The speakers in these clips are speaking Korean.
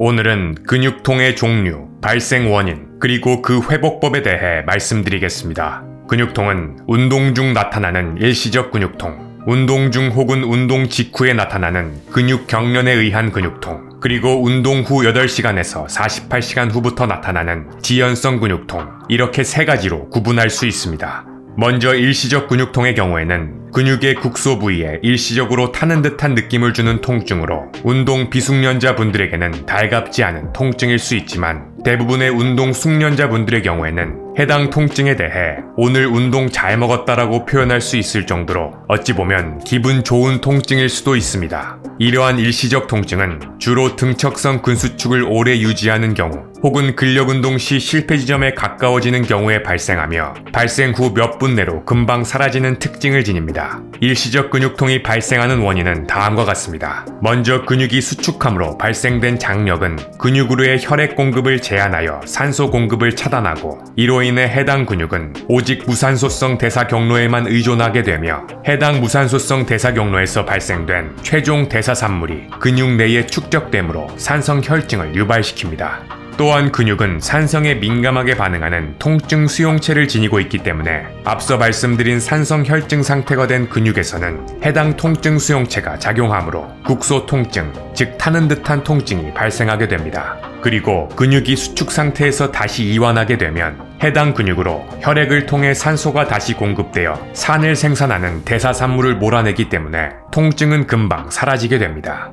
오늘은 근육통의 종류, 발생 원인, 그리고 그 회복법에 대해 말씀드리겠습니다. 근육통은 운동 중 나타나는 일시적 근육통, 운동 중 혹은 운동 직후에 나타나는 근육 경련에 의한 근육통, 그리고 운동 후 8시간에서 48시간 후부터 나타나는 지연성 근육통, 이렇게 세 가지로 구분할 수 있습니다. 먼저 일시적 근육통의 경우에는 근육의 국소 부위에 일시적으로 타는 듯한 느낌을 주는 통증으로 운동 비숙련자 분들에게는 달갑지 않은 통증일 수 있지만 대부분의 운동 숙련자 분들의 경우에는 해당 통증에 대해 오늘 운동 잘 먹었다라고 표현할 수 있을 정도로 어찌 보면 기분 좋은 통증일 수도 있습니다. 이러한 일시적 통증은 주로 등척성 근수축을 오래 유지하는 경우 혹은 근력운동 시 실패 지점에 가까워지는 경우에 발생하며 발생 후 몇 분 내로 금방 사라지는 특징을 지닙니다. 일시적 근육통이 발생하는 원인은 다음과 같습니다. 먼저 근육이 수축함으로 발생된 장력은 근육으로의 혈액 공급을 제한하여 산소 공급을 차단하고 이로 인해 해당 근육은 오직 무산소성 대사 경로에만 의존하게 되며 해당 무산소성 대사 경로에서 발생된 최종 대사 산물이 근육 내에 축적되므로 산성 혈증을 유발시킵니다. 또한 근육은 산성에 민감하게 반응하는 통증 수용체를 지니고 있기 때문에 앞서 말씀드린 산성 혈증 상태가 된 근육에서는 해당 통증 수용체가 작용하므로 국소 통증, 즉 타는 듯한 통증이 발생하게 됩니다. 그리고 근육이 수축 상태에서 다시 이완하게 되면 해당 근육으로 혈액을 통해 산소가 다시 공급되어 산을 생산하는 대사산물을 몰아내기 때문에 통증은 금방 사라지게 됩니다.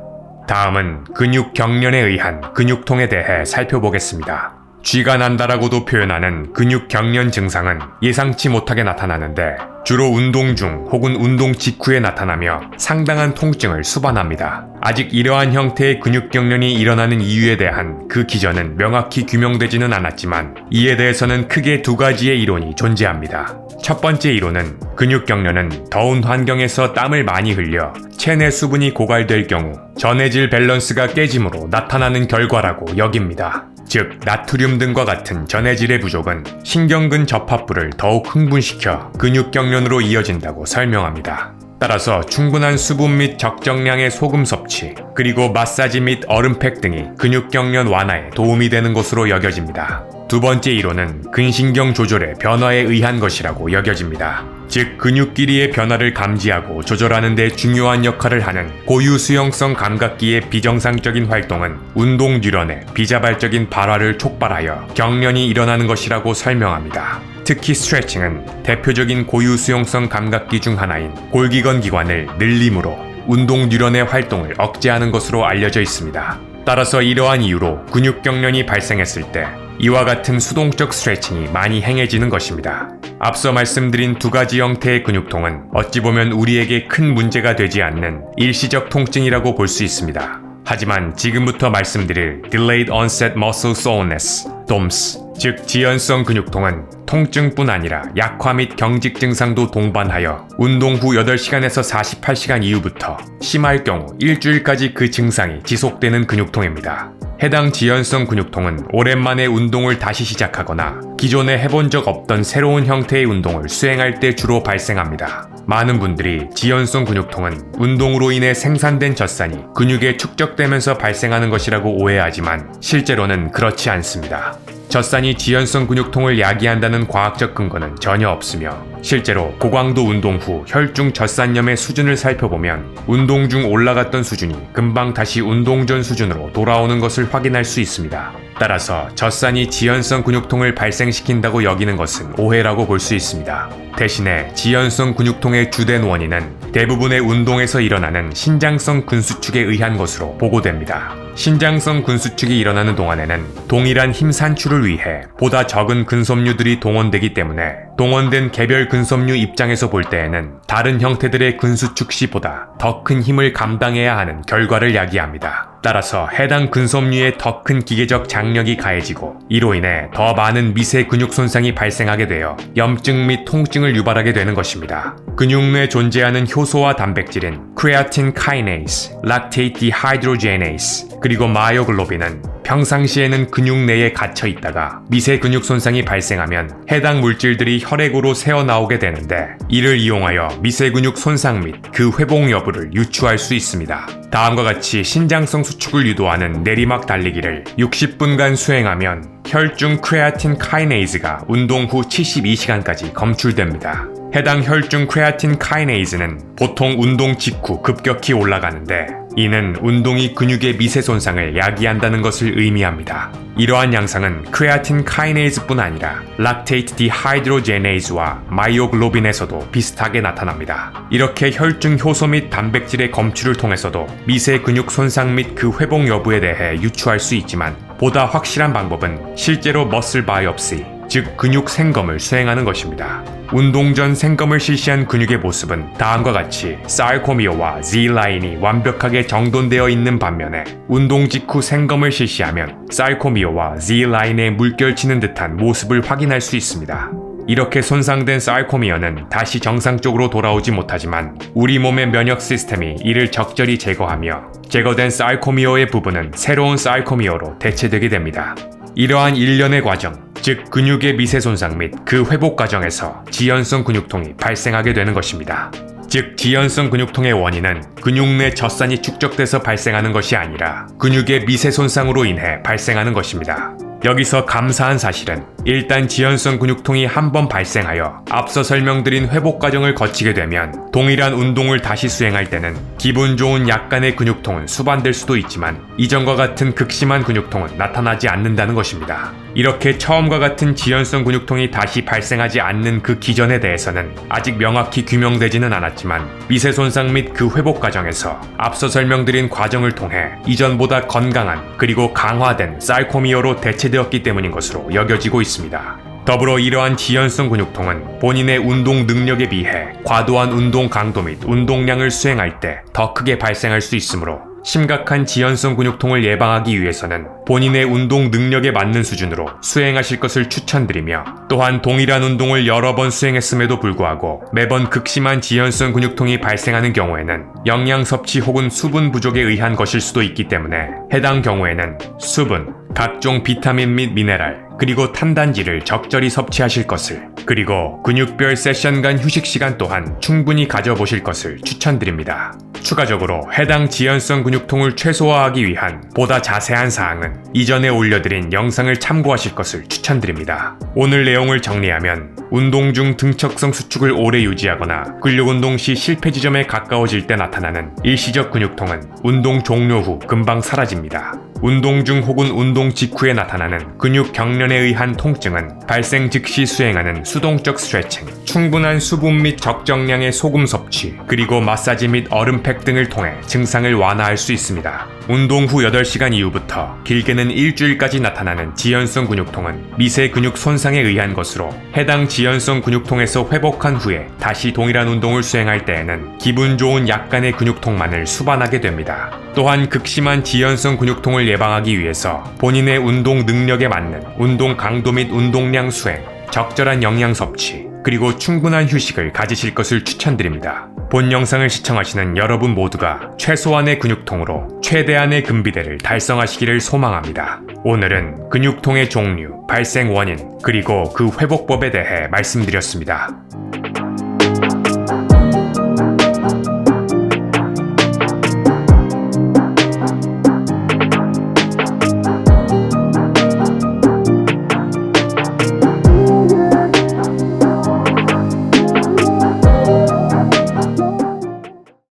다음은 근육 경련에 의한 근육통에 대해 살펴보겠습니다. 쥐가 난다라고도 표현하는 근육 경련 증상은 예상치 못하게 나타나는데 주로 운동 중 혹은 운동 직후에 나타나며 상당한 통증을 수반합니다. 아직 이러한 형태의 근육 경련이 일어나는 이유에 대한 그 기전은 명확히 규명되지는 않았지만 이에 대해서는 크게 두 가지의 이론이 존재합니다. 첫 번째 이론은 근육 경련은 더운 환경에서 땀을 많이 흘려 체내 수분이 고갈될 경우 전해질 밸런스가 깨짐으로 나타나는 결과라고 여깁니다. 즉 나트륨 등과 같은 전해질의 부족은 신경근 접합부를 더욱 흥분시켜 근육 경련으로 이어진다고 설명합니다. 따라서 충분한 수분 및 적정량의 소금 섭취, 그리고 마사지 및 얼음팩 등이 근육 경련 완화에 도움이 되는 것으로 여겨집니다. 두 번째 이론은 근신경 조절의 변화에 의한 것이라고 여겨집니다. 즉 근육끼리의 변화를 감지하고 조절하는 데 중요한 역할을 하는 고유 수용성 감각기의 비정상적인 활동은 운동 뉴런의 비자발적인 발화를 촉발하여 경련이 일어나는 것이라고 설명합니다. 특히 스트레칭은 대표적인 고유 수용성 감각기 중 하나인 골기건 기관을 늘림으로 운동 뉴런의 활동을 억제하는 것으로 알려져 있습니다. 따라서 이러한 이유로 근육 경련이 발생했을 때 이와 같은 수동적 스트레칭이 많이 행해지는 것입니다. 앞서 말씀드린 두 가지 형태의 근육통은 어찌 보면 우리에게 큰 문제가 되지 않는 일시적 통증이라고 볼 수 있습니다. 하지만 지금부터 말씀드릴 Delayed Onset Muscle Soreness, DOMS, 즉 지연성 근육통은 통증뿐 아니라 약화 및 경직 증상도 동반하여 운동 후 8시간에서 48시간 이후부터 심할 경우 일주일까지 그 증상이 지속되는 근육통입니다. 해당 지연성 근육통은 오랜만에 운동을 다시 시작하거나 기존에 해본 적 없던 새로운 형태의 운동을 수행할 때 주로 발생합니다. 많은 분들이 지연성 근육통은 운동으로 인해 생산된 젖산이 근육에 축적되면서 발생하는 것이라고 오해하지만 실제로는 그렇지 않습니다. 젖산이 지연성 근육통을 야기한다는 과학적 근거는 전혀 없으며 실제로 고강도 운동 후 혈중 젖산염의 수준을 살펴보면 운동 중 올라갔던 수준이 금방 다시 운동 전 수준으로 돌아오는 것을 확인할 수 있습니다. 따라서 젖산이 지연성 근육통을 발생시킨다고 여기는 것은 오해라고 볼 수 있습니다. 대신에 지연성 근육통의 주된 원인은 대부분의 운동에서 일어나는 신장성 근수축에 의한 것으로 보고됩니다. 신장성 근수축이 일어나는 동안에는 동일한 힘 산출을 위해 보다 적은 근섬유들이 동원되기 때문에 동원된 개별 근섬유 입장에서 볼 때에는 다른 형태들의 근수축 시보다 더 큰 힘을 감당해야 하는 결과를 야기합니다. 따라서 해당 근섬유에 더 큰 기계적 장력이 가해지고 이로 인해 더 많은 미세 근육 손상이 발생하게 되어 염증 및 통증을 유발하게 되는 것입니다. 근육 내에 존재하는 효소와 단백질인 크레아틴 카이네이스, 락테이트 디하이드로제네이스, 그리고 마이오글로빈은 평상시에는 근육 내에 갇혀 있다가 미세 근육 손상이 발생하면 해당 물질들이 혈액으로 새어나오게 되는데, 이를 이용하여 미세 근육 손상 및 그 회복 여부를 유추할 수 있습니다. 다음과 같이 신장성 수축을 유도하는 내리막 달리기를 60분간 수행하면 혈중 크레아틴 카이네이즈가 운동 후 72시간까지 검출됩니다. 해당 혈중 크레아틴 카이네이즈는 보통 운동 직후 급격히 올라가는데, 이는 운동이 근육의 미세 손상을 야기한다는 것을 의미합니다. 이러한 양상은 크레아틴 카이네이즈뿐 아니라 락테이트 디하이드로제네이즈와 마이오글로빈에서도 비슷하게 나타납니다. 이렇게 혈중 효소 및 단백질의 검출을 통해서도 미세 근육 손상 및 그 회복 여부에 대해 유추할 수 있지만, 보다 확실한 방법은 실제로 머슬 바이옵시, 즉 근육 생검을 수행하는 것입니다. 운동 전 생검을 실시한 근육의 모습은 다음과 같이 사르코미어와 Z라인이 완벽하게 정돈되어 있는 반면에, 운동 직후 생검을 실시하면 사르코미어와 Z라인에 물결치는 듯한 모습을 확인할 수 있습니다. 이렇게 손상된 사르코미어는 다시 정상적으로 돌아오지 못하지만 우리 몸의 면역 시스템이 이를 적절히 제거하며, 제거된 사르코미어의 부분은 새로운 사르코미어로 대체되게 됩니다. 이러한 일련의 과정, 즉 근육의 미세 손상 및 그 회복 과정에서 지연성 근육통이 발생하게 되는 것입니다. 즉 지연성 근육통의 원인은 근육 내 젖산이 축적돼서 발생하는 것이 아니라 근육의 미세 손상으로 인해 발생하는 것입니다. 여기서 감사한 사실은 일단 지연성 근육통이 한번 발생하여 앞서 설명드린 회복 과정을 거치게 되면 동일한 운동을 다시 수행할 때는 기분 좋은 약간의 근육통은 수반될 수도 있지만 이전과 같은 극심한 근육통은 나타나지 않는다는 것입니다. 이렇게 처음과 같은 지연성 근육통이 다시 발생하지 않는 그 기전에 대해서는 아직 명확히 규명되지는 않았지만, 미세 손상 및 그 회복 과정에서 앞서 설명드린 과정을 통해 이전보다 건강한 그리고 강화된 사르코미어로 대체되었기 때문인 것으로 여겨지고 있습니다. 더불어 이러한 지연성 근육통은 본인의 운동 능력에 비해 과도한 운동 강도 및 운동량을 수행할 때 더 크게 발생할 수 있으므로, 심각한 지연성 근육통을 예방하기 위해서는 본인의 운동 능력에 맞는 수준으로 수행하실 것을 추천드리며, 또한 동일한 운동을 여러 번 수행했음에도 불구하고 매번 극심한 지연성 근육통이 발생하는 경우에는 영양 섭취 혹은 수분 부족에 의한 것일 수도 있기 때문에, 해당 경우에는 수분, 각종 비타민 및 미네랄, 그리고 탄단지를 적절히 섭취하실 것을, 그리고 근육별 세션 간 휴식 시간 또한 충분히 가져보실 것을 추천드립니다. 추가적으로 해당 지연성 근육통을 최소화하기 위한 보다 자세한 사항은 이전에 올려드린 영상을 참고하실 것을 추천드립니다. 오늘 내용을 정리하면, 운동 중 등척성 수축을 오래 유지하거나 근력운동 시 실패 지점에 가까워질 때 나타나는 일시적 근육통은 운동 종료 후 금방 사라집니다. 운동 중 혹은 운동 직후에 나타나는 근육 경련에 의한 통증은 발생 즉시 수행하는 수동적 스트레칭, 충분한 수분 및 적정량의 소금 섭취, 그리고 마사지 및 얼음팩 등을 통해 증상을 완화할 수 있습니다. 운동 후 8시간 이후부터 길게는 일주일까지 나타나는 지연성 근육통은 미세 근육 손상에 의한 것으로, 해당 지연성 근육통에서 회복한 후에 다시 동일한 운동을 수행할 때에는 기분 좋은 약간의 근육통만을 수반하게 됩니다. 또한 극심한 지연성 근육통을 예방하기 위해서 본인의 운동 능력에 맞는 운동 강도 및 운동량 수행, 적절한 영양 섭취, 그리고 충분한 휴식을 가지실 것을 추천드립니다. 본 영상을 시청하시는 여러분 모두가 최소한의 근육통으로 최대한의 근비대를 달성하시기를 소망합니다. 오늘은 근육통의 종류, 발생 원인, 그리고 그 회복법에 대해 말씀드렸습니다.